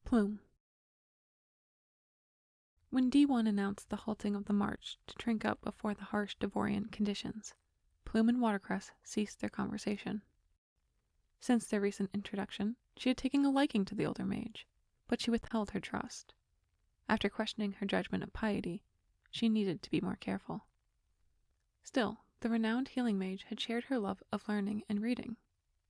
Plume. When D1 announced the halting of the march to drink up before the harsh Devorian conditions, Plume and Watercress ceased their conversation. Since their recent introduction, she had taken a liking to the older mage, but she withheld her trust. After questioning her judgment of piety, she needed to be more careful. Still, the renowned healing mage had shared her love of learning and reading.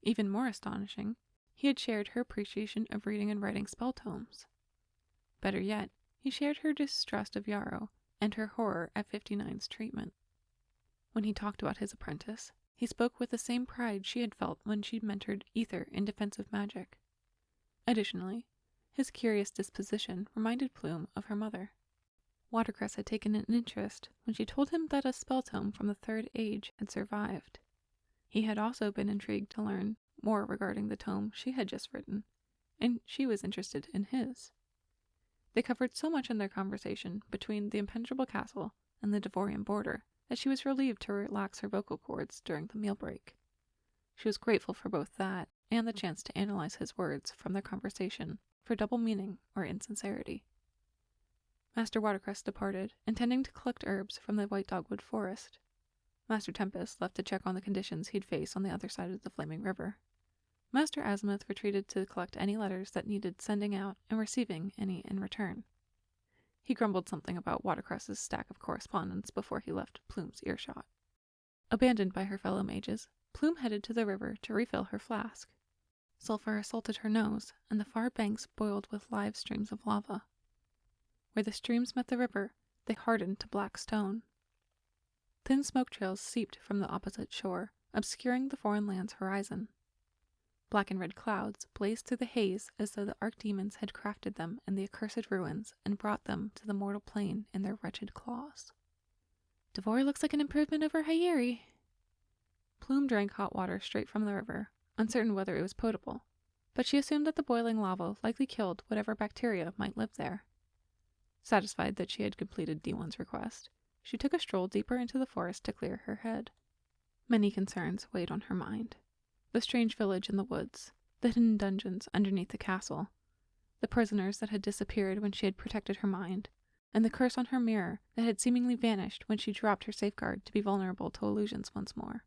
Even more astonishing, he had shared her appreciation of reading and writing spell tomes. Better yet, he shared her distrust of Yarrow and her horror at 59's treatment. When he talked about his apprentice, he spoke with the same pride she had felt when she mentored Ether in defensive magic. Additionally, his curious disposition reminded Plume of her mother. Watercress had taken an interest when she told him that a spell tome from the Third Age had survived. He had also been intrigued to learn more regarding the tome she had just written, and she was interested in his. They covered so much in their conversation between the impenetrable castle and the Devorian border that she was relieved to relax her vocal cords during the meal break. She was grateful for both that and the chance to analyze his words from their conversation for double meaning or insincerity. Master Watercress departed, intending to collect herbs from the White Dogwood Forest. Master Tempest left to check on the conditions he'd face on the other side of the Flaming River. Master Azimuth retreated to collect any letters that needed sending out and receiving any in return. He grumbled something about Watercress's stack of correspondence before he left Plume's earshot. Abandoned by her fellow mages, Plume headed to the river to refill her flask. Sulfur assaulted her nose, and the far banks boiled with live streams of lava. Where the streams met the river, they hardened to black stone. Thin smoke trails seeped from the opposite shore, obscuring the foreign land's horizon. Black and red clouds blazed through the haze as though the archdemons had crafted them in the accursed ruins and brought them to the mortal plane in their wretched claws. "Devor looks like an improvement over Hyeri." Plume drank hot water straight from the river, uncertain whether it was potable, but she assumed that the boiling lava likely killed whatever bacteria might live there. Satisfied that she had completed D1's request, she took a stroll deeper into the forest to clear her head. Many concerns weighed on her mind. The strange village in the woods, the hidden dungeons underneath the castle, the prisoners that had disappeared when she had protected her mind, and the curse on her mirror that had seemingly vanished when she dropped her safeguard to be vulnerable to illusions once more.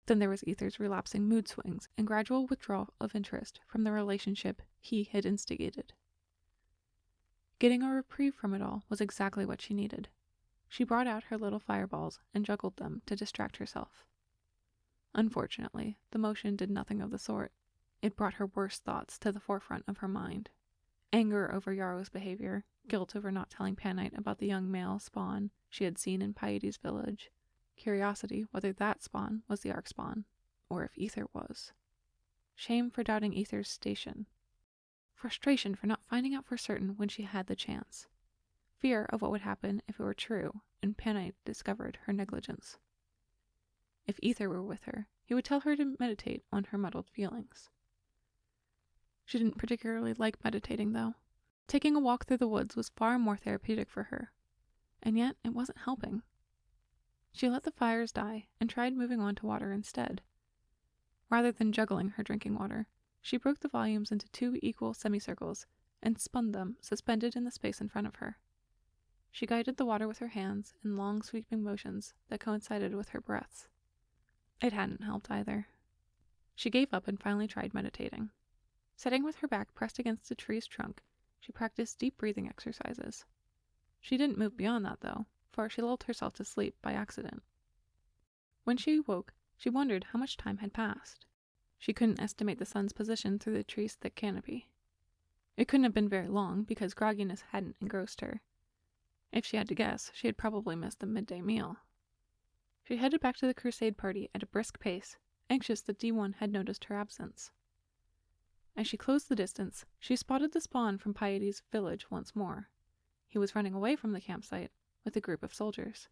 Then there was Ether's relapsing mood swings and gradual withdrawal of interest from the relationship he had instigated. Getting a reprieve from it all was exactly what she needed. She brought out her little fireballs and juggled them to distract herself. Unfortunately, the motion did nothing of the sort. It brought her worst thoughts to the forefront of her mind. Anger over Yarrow's behavior, guilt over not telling Panite about the young male spawn she had seen in Piety's village, curiosity whether that spawn was the Archspawn, or if Ether was. Shame for doubting Ether's station. Frustration for not finding out for certain when she had the chance. Fear of what would happen if it were true and Panite discovered her negligence. If Ether were with her, he would tell her to meditate on her muddled feelings. She didn't particularly like meditating, though. Taking a walk through the woods was far more therapeutic for her, and yet it wasn't helping. She let the fires die and tried moving on to water instead. Rather than juggling her drinking water, she broke the volumes into 2 equal semicircles and spun them suspended in the space in front of her. She guided the water with her hands in long sweeping motions that coincided with her breaths. It hadn't helped either. She gave up and finally tried meditating. Sitting with her back pressed against a tree's trunk, she practiced deep breathing exercises. She didn't move beyond that, though, for she lulled herself to sleep by accident. When she woke, she wondered how much time had passed. She couldn't estimate the sun's position through the tree's thick canopy. It couldn't have been very long because grogginess hadn't engrossed her. If she had to guess, she had probably missed the midday meal. She headed back to the crusade party at a brisk pace, anxious that D1 had noticed her absence. As she closed the distance, she spotted the spawn from Piety's village once more. He was running away from the campsite with a group of soldiers.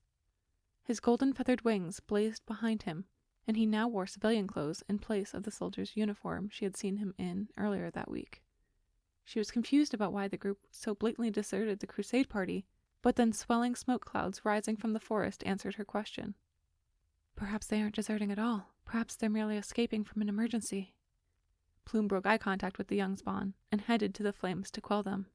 His golden feathered wings blazed behind him, and he now wore civilian clothes in place of the soldier's uniform she had seen him in earlier that week. She was confused about why the group so blatantly deserted the crusade party, but then swelling smoke clouds rising from the forest answered her question. Perhaps they aren't deserting at all. Perhaps they're merely escaping from an emergency. Plume broke eye contact with the young spawn and headed to the flames to quell them.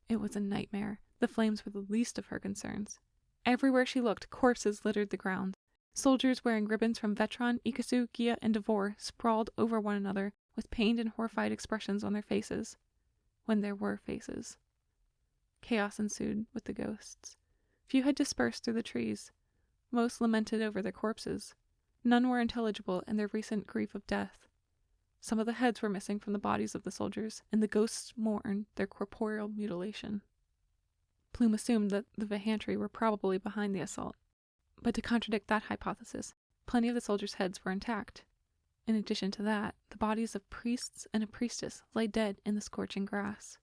It was a nightmare. The flames were the least of her concerns. Everywhere she looked, corpses littered the ground. Soldiers wearing ribbons from Vetron, Ikasu, Gia, and Devor sprawled over one another with pained and horrified expressions on their faces. When there were faces. Chaos ensued with the ghosts. Few had dispersed through the trees. Most lamented over their corpses. None were intelligible in their recent grief of death. Some of the heads were missing from the bodies of the soldiers, and the ghosts mourned their corporeal mutilation. Plume assumed that the Vahantri were probably behind the assault. But to contradict that hypothesis, plenty of the soldiers' heads were intact. In addition to that, the bodies of priests and a priestess lay dead in the scorching grass.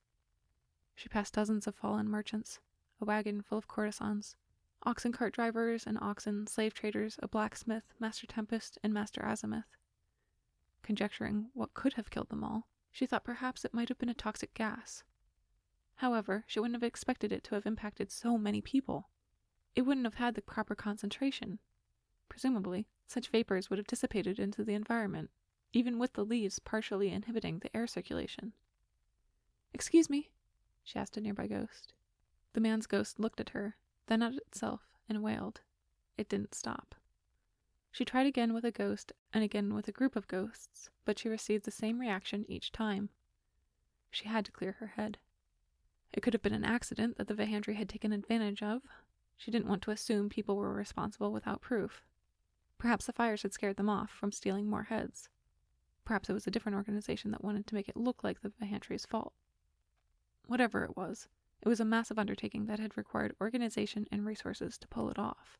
She passed dozens of fallen merchants, a wagon full of courtesans, oxen cart drivers and oxen, slave traders, a blacksmith, Master Tempest, and Master Azimuth. Conjecturing what could have killed them all, she thought perhaps it might have been a toxic gas. However, she wouldn't have expected it to have impacted so many people. It wouldn't have had the proper concentration. Presumably, such vapors would have dissipated into the environment, even with the leaves partially inhibiting the air circulation. "Excuse me?" she asked a nearby ghost. The man's ghost looked at her, then at itself, and wailed. It didn't stop. She tried again with a ghost, and again with a group of ghosts, but she received the same reaction each time. She had to clear her head. It could have been an accident that the Vahantri had taken advantage of. She didn't want to assume people were responsible without proof. Perhaps the fires had scared them off from stealing more heads. Perhaps it was a different organization that wanted to make it look like the Vahantri's fault. Whatever it was a massive undertaking that had required organization and resources to pull it off.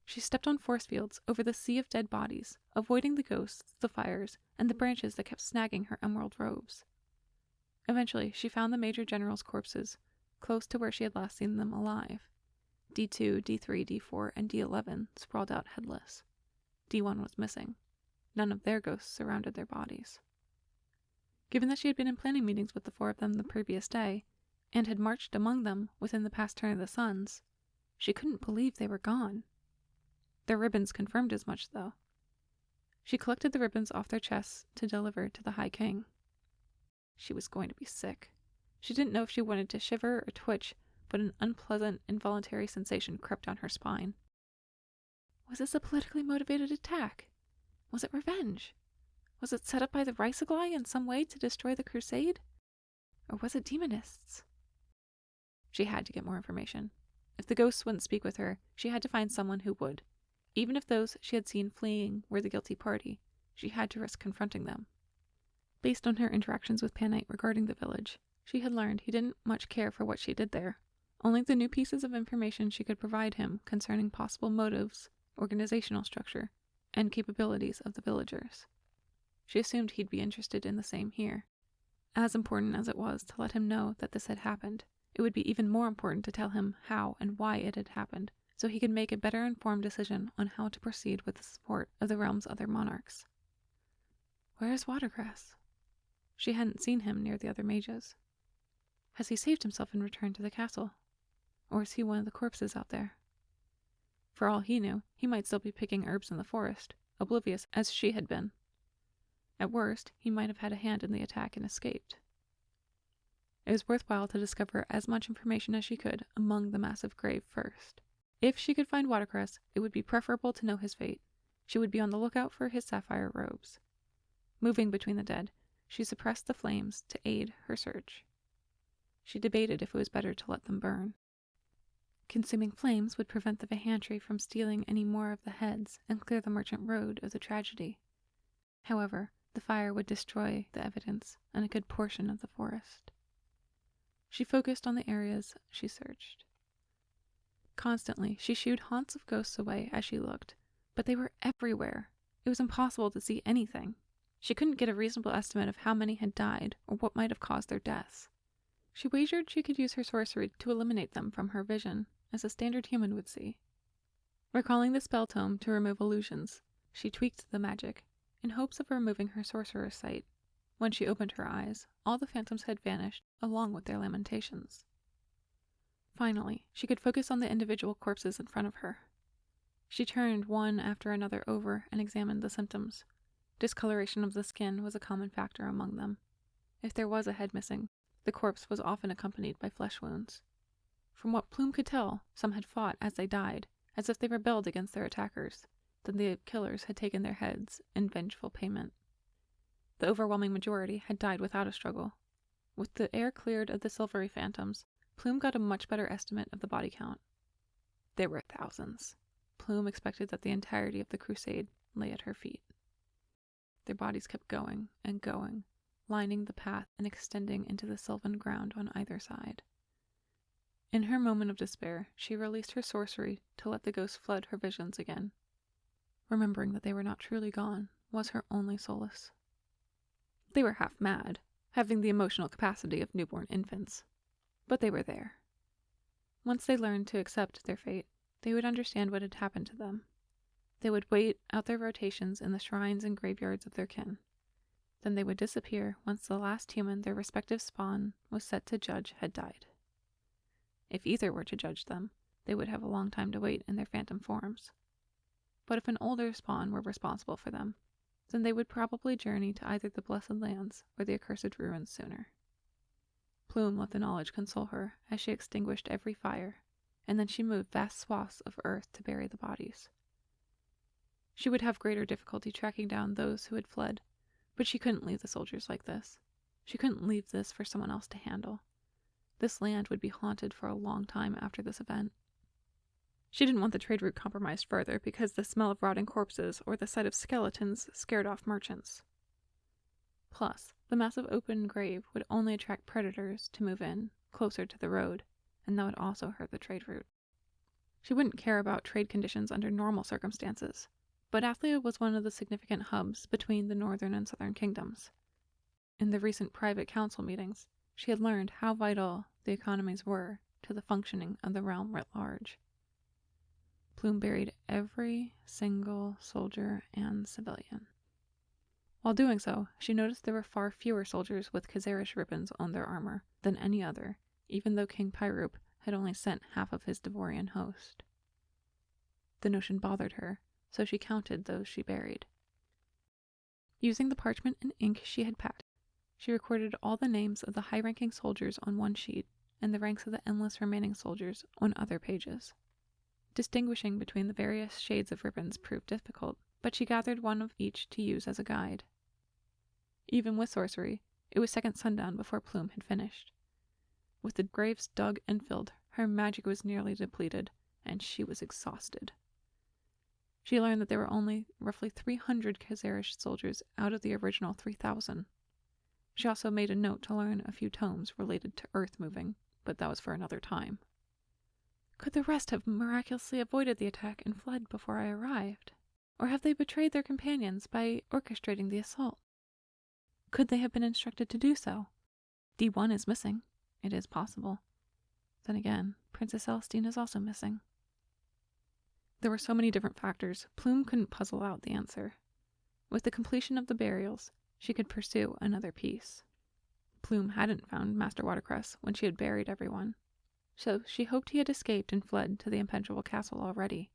She stepped on force fields over the sea of dead bodies, avoiding the ghosts, the fires, and the branches that kept snagging her emerald robes. Eventually, she found the Major General's corpses, close to where she had last seen them alive. D2, D3, D4, and D11 sprawled out headless. D1 was missing. None of their ghosts surrounded their bodies. Given that she had been in planning meetings with the four of them the previous day, and had marched among them within the past turn of the suns, she couldn't believe they were gone. Their ribbons confirmed as much, though. She collected the ribbons off their chests to deliver to the High King. She was going to be sick. She didn't know if she wanted to shiver or twitch, but an unpleasant, involuntary sensation crept down her spine. Was this a politically motivated attack? Was it revenge? Was it set up by the Rhysogli in some way to destroy the crusade? Or was it demonists? She had to get more information. If the ghosts wouldn't speak with her, she had to find someone who would. Even if those she had seen fleeing were the guilty party, she had to risk confronting them. Based on her interactions with Panite regarding the village, she had learned he didn't much care for what she did there. Only the new pieces of information she could provide him concerning possible motives, organizational structure, and capabilities of the villagers. She assumed he'd be interested in the same here. As important as it was to let him know that this had happened, it would be even more important to tell him how and why it had happened, so he could make a better informed decision on how to proceed with the support of the realm's other monarchs. Where is Watercress? She hadn't seen him near the other mages. Has he saved himself and returned to the castle? Or is he one of the corpses out there? For all he knew, he might still be picking herbs in the forest, oblivious as she had been. At worst, he might have had a hand in the attack and escaped. It was worthwhile to discover as much information as she could among the massive grave first. If she could find Watercress, it would be preferable to know his fate. She would be on the lookout for his sapphire robes. Moving between the dead, she suppressed the flames to aid her search. She debated if it was better to let them burn. Consuming flames would prevent the Vahantri from stealing any more of the heads and clear the merchant road of the tragedy. However, the fire would destroy the evidence and a good portion of the forest. She focused on the areas she searched. Constantly, she shooed haunts of ghosts away as she looked, but they were everywhere. It was impossible to see anything. She couldn't get a reasonable estimate of how many had died or what might have caused their deaths. She wagered she could use her sorcery to eliminate them from her vision, as a standard human would see. Recalling the spell tome to remove illusions, she tweaked the magic, in hopes of removing her sorcerer's sight. When she opened her eyes, all the phantoms had vanished, along with their lamentations. Finally, she could focus on the individual corpses in front of her. She turned one after another over and examined the symptoms. Discoloration of the skin was a common factor among them. If there was a head missing, the corpse was often accompanied by flesh wounds. From what Plume could tell, some had fought as they died, as if they rebelled against their attackers. Then the killers had taken their heads in vengeful payment. The overwhelming majority had died without a struggle. With the air cleared of the silvery phantoms, Plume got a much better estimate of the body count. There were thousands. Plume expected that the entirety of the crusade lay at her feet. Their bodies kept going and going, lining the path and extending into the sylvan ground on either side. In her moment of despair, she released her sorcery to let the ghosts flood her visions again. Remembering that they were not truly gone was her only solace. They were half mad, having the emotional capacity of newborn infants. But they were there. Once they learned to accept their fate, they would understand what had happened to them. They would wait out their rotations in the shrines and graveyards of their kin. Then they would disappear once the last human their respective spawn was set to judge had died. If either were to judge them, they would have a long time to wait in their phantom forms. But if an older spawn were responsible for them, then they would probably journey to either the Blessed Lands or the accursed ruins sooner. Plume let the knowledge console her as she extinguished every fire, and then she moved vast swaths of earth to bury the bodies. She would have greater difficulty tracking down those who had fled, but she couldn't leave the soldiers like this. She couldn't leave this for someone else to handle. This land would be haunted for a long time after this event. She didn't want the trade route compromised further because the smell of rotting corpses or the sight of skeletons scared off merchants. Plus, the massive open grave would only attract predators to move in, closer to the road, and that would also hurt the trade route. She wouldn't care about trade conditions under normal circumstances, but Athlia was one of the significant hubs between the northern and southern kingdoms. In the recent private council meetings, she had learned how vital the economies were to the functioning of the realm writ large. Plume buried every single soldier and civilian. While doing so, she noticed there were far fewer soldiers with Khazarish ribbons on their armor than any other, even though King Pyroop had only sent half of his Devorian host. The notion bothered her, so she counted those she buried. Using the parchment and ink she had packed, she recorded all the names of the high-ranking soldiers on one sheet and the ranks of the endless remaining soldiers on other pages. Distinguishing between the various shades of ribbons proved difficult, but she gathered one of each to use as a guide. Even with sorcery, it was second sundown before Plume had finished. With the graves dug and filled, her magic was nearly depleted, and she was exhausted. She learned that there were only roughly 300 Khazarish soldiers out of the original 3,000. She also made a note to learn a few tomes related to earth moving, but that was for another time. Could the rest have miraculously avoided the attack and fled before I arrived? Or have they betrayed their companions by orchestrating the assault? Could they have been instructed to do so? D1 is missing. It is possible. Then again, Princess Celestine is also missing. There were so many different factors, Plume couldn't puzzle out the answer. With the completion of the burials, she could pursue another piece. Plume hadn't found Master Watercress when she had buried everyone, so she hoped he had escaped and fled to the impenetrable castle already.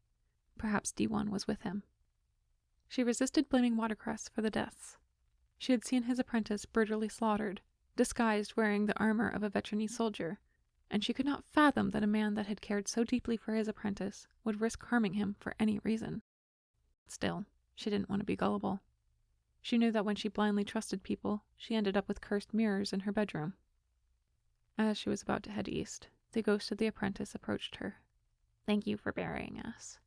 Perhaps D1 was with him. She resisted blaming Watercress for the deaths. She had seen his apprentice brutally slaughtered, disguised wearing the armor of a veteran soldier, and she could not fathom that a man that had cared so deeply for his apprentice would risk harming him for any reason. Still, she didn't want to be gullible. She knew that when she blindly trusted people, she ended up with cursed mirrors in her bedroom. As she was about to head east, the ghost of the apprentice approached her. "Thank you for burying us."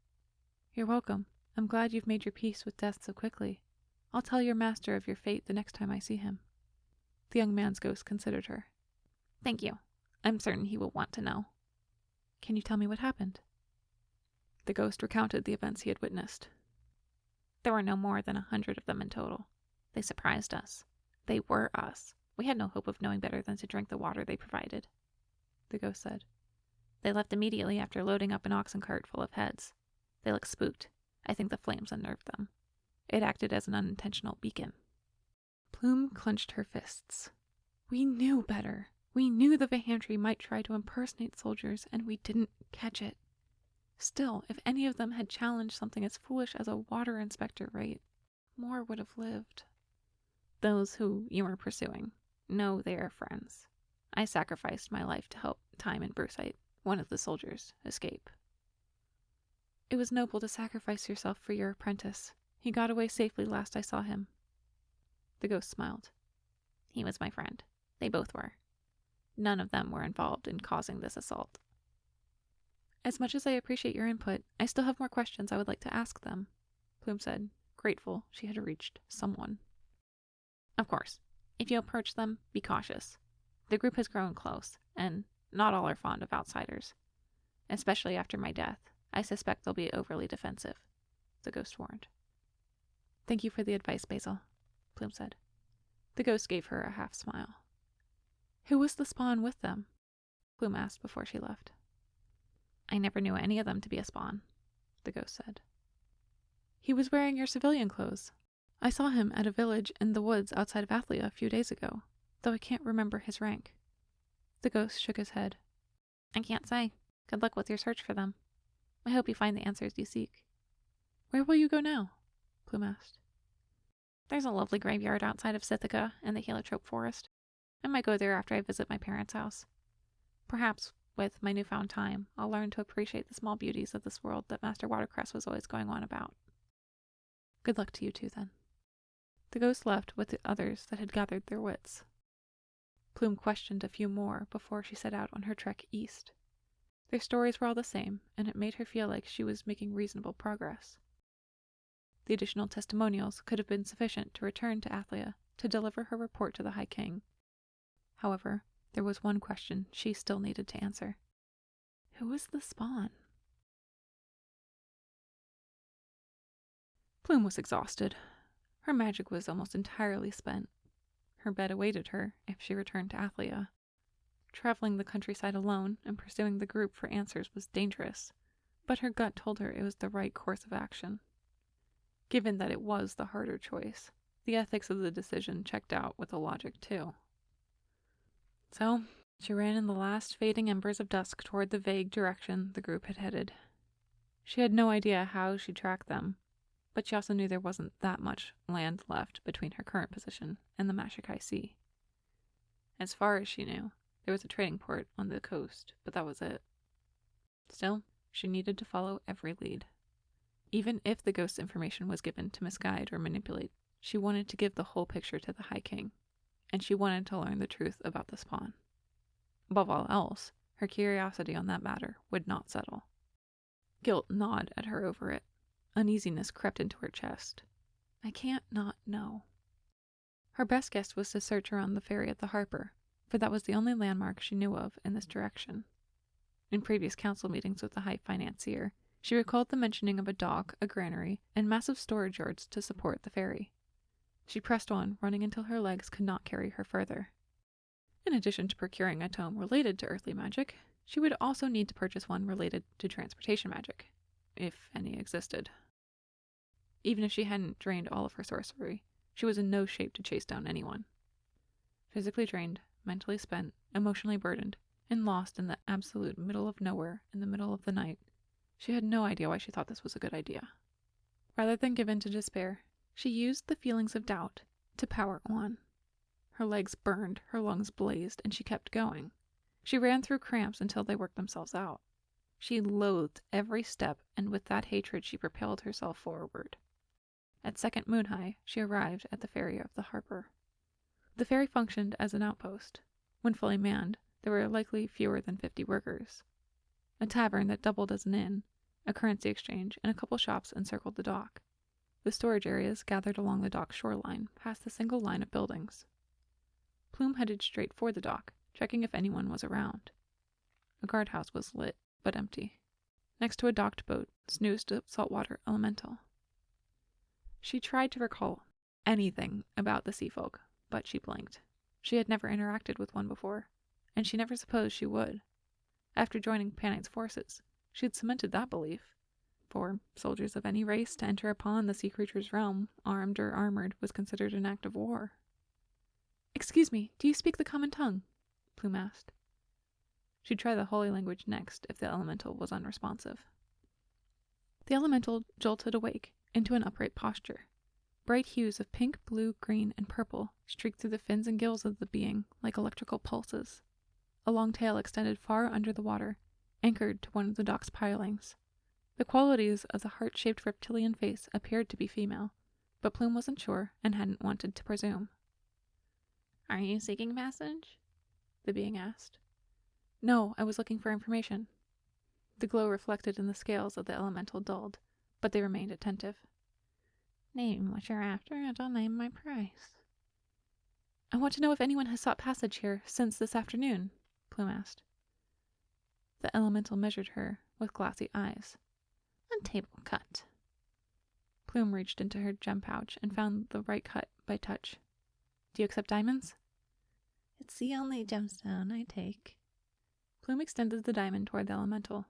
"You're welcome. I'm glad you've made your peace with death so quickly. I'll tell your master of your fate the next time I see him." The young man's ghost considered her. "Thank you. I'm certain he will want to know." "Can you tell me what happened?" The ghost recounted the events he had witnessed. "There were no more than 100 of them in total. They surprised us. They were us. We had no hope of knowing better than to drink the water they provided," the ghost said. "They left immediately after loading up an oxen cart full of heads. They looked spooked. I think the flames unnerved them. It acted as an unintentional beacon." Plume clenched her fists. "We knew better. We knew the Vahantri might try to impersonate soldiers, and we didn't catch it. Still, if any of them had challenged something as foolish as a water inspector rate, more would have lived. Those who you were pursuing know they are friends. I sacrificed my life to help Time and Brucite, one of the soldiers, escape. It was noble to sacrifice yourself for your apprentice. He got away safely last I saw him. The ghost smiled. He was my friend. They both were. None of them were involved in causing this assault. As much as I appreciate your input, I still have more questions I would like to ask them, Plume said, grateful she had reached someone. Of course. If you approach them, be cautious. The group has grown close, and not all are fond of outsiders. Especially after my death, I suspect they'll be overly defensive, the ghost warned. Thank you for the advice, Basil, Plume said. The ghost gave her a half-smile. Who was the spawn with them? Plume asked before she left. I never knew any of them to be a spawn, the ghost said. He was wearing your civilian clothes. I saw him at a village in the woods outside of Athlia a few days ago, though I can't remember his rank. The ghost shook his head. I can't say. Good luck with your search for them. I hope you find the answers you seek. Where will you go now? Plume asked. There's a lovely graveyard outside of Sithica in the heliotrope forest. I might go there after I visit my parents' house. Perhaps, with my newfound time, I'll learn to appreciate the small beauties of this world that Master Watercress was always going on about. Good luck to you two, then. The ghost left with the others that had gathered their wits. Plume questioned a few more before she set out on her trek east. Their stories were all the same, and it made her feel like she was making reasonable progress. The additional testimonials could have been sufficient to return to Athlia to deliver her report to the High King. However, there was one question she still needed to answer. Who was the spawn? Plume was exhausted. Her magic was almost entirely spent. Her bed awaited her if she returned to Athlia. Traveling the countryside alone and pursuing the group for answers was dangerous, but her gut told her it was the right course of action. Given that it was the harder choice, the ethics of the decision checked out with the logic too. So, she ran in the last fading embers of dusk toward the vague direction the group had headed. She had no idea how she'd track them, but she also knew there wasn't that much land left between her current position and the Mashikai Sea. As far as she knew, there was a trading port on the coast, but that was it. Still, she needed to follow every lead. Even if the ghost's information was given to misguide or manipulate, she wanted to give the whole picture to the High King, and she wanted to learn the truth about the spawn. Above all else, her curiosity on that matter would not settle. Guilt gnawed at her over it. Uneasiness crept into her chest. I can't not know. Her best guess was to search around the ferry at the Harper, for that was the only landmark she knew of in this direction. In previous council meetings with the High Financier, she recalled the mentioning of a dock, a granary, and massive storage yards to support the ferry. She pressed on, running until her legs could not carry her further. In addition to procuring a tome related to earthly magic, she would also need to purchase one related to transportation magic, if any existed. Even if she hadn't drained all of her sorcery, she was in no shape to chase down anyone. Physically drained, mentally spent, emotionally burdened, and lost in the absolute middle of nowhere in the middle of the night, she had no idea why she thought this was a good idea. Rather than give in to despair, she used the feelings of doubt to power on. Her legs burned, her lungs blazed, and she kept going. She ran through cramps until they worked themselves out. She loathed every step, and with that hatred she propelled herself forward. At second moon high, she arrived at the ferry of the Harper. The ferry functioned as an outpost. When fully manned, there were likely fewer than 50 workers. A tavern that doubled as an inn, a currency exchange, and a couple shops encircled the dock. The storage areas gathered along the dock shoreline, past the single line of buildings. Plume headed straight for the dock, checking if anyone was around. A guardhouse was lit, but empty. Next to a docked boat snoozed a saltwater elemental. She tried to recall anything about the sea folk, but she blinked. She had never interacted with one before, and she never supposed she would. After joining Panate's forces, she had cemented that belief. For soldiers of any race to enter upon the sea creature's realm, armed or armored, was considered an act of war. "Excuse me, do you speak the common tongue?" Plume asked. She'd try the holy language next if the elemental was unresponsive. The elemental jolted awake into an upright posture. Bright hues of pink, blue, green, and purple streaked through the fins and gills of the being like electrical pulses. A long tail extended far under the water, anchored to one of the dock's pilings. The qualities of the heart-shaped reptilian face appeared to be female, but Plume wasn't sure and hadn't wanted to presume. "Are you seeking passage?" the being asked. "No, I was looking for information." The glow reflected in the scales of the elemental dulled, but they remained attentive. "Name what you're after, and I'll name my price." "I want to know if anyone has sought passage here since this afternoon," Plume asked. The elemental measured her with glassy eyes. "A table cut." Plume reached into her gem pouch and found the right cut by touch. "Do you accept diamonds?" "It's the only gemstone I take." Plume extended the diamond toward the elemental.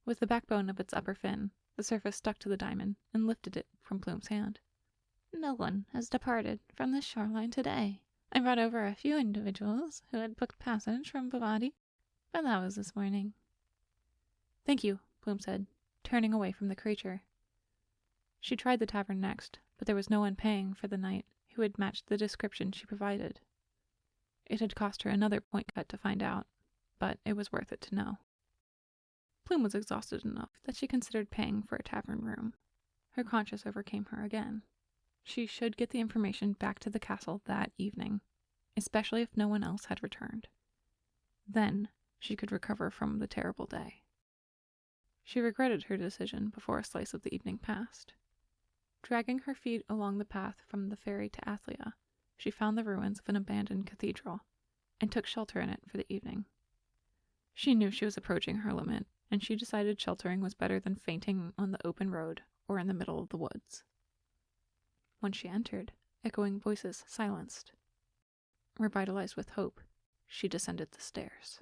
With the backbone of its upper fin, the surface stuck to the diamond and lifted it from Plume's hand. "No one has departed from this shoreline today. I brought over a few individuals who had booked passage from Bavati, but that was this morning." "Thank you," Plume said, turning away from the creature. She tried the tavern next, but there was no one paying for the night who had matched the description she provided. It had cost her another point cut to find out, but it was worth it to know. Plume was exhausted enough that she considered paying for a tavern room. Her conscience overcame her again. She should get the information back to the castle that evening, especially if no one else had returned. Then she could recover from the terrible day. She regretted her decision before a slice of the evening passed. Dragging her feet along the path from the ferry to Athlia, she found the ruins of an abandoned cathedral, and took shelter in it for the evening. She knew she was approaching her limit, and she decided sheltering was better than fainting on the open road or in the middle of the woods. When she entered, echoing voices silenced. Revitalized with hope, she descended the stairs.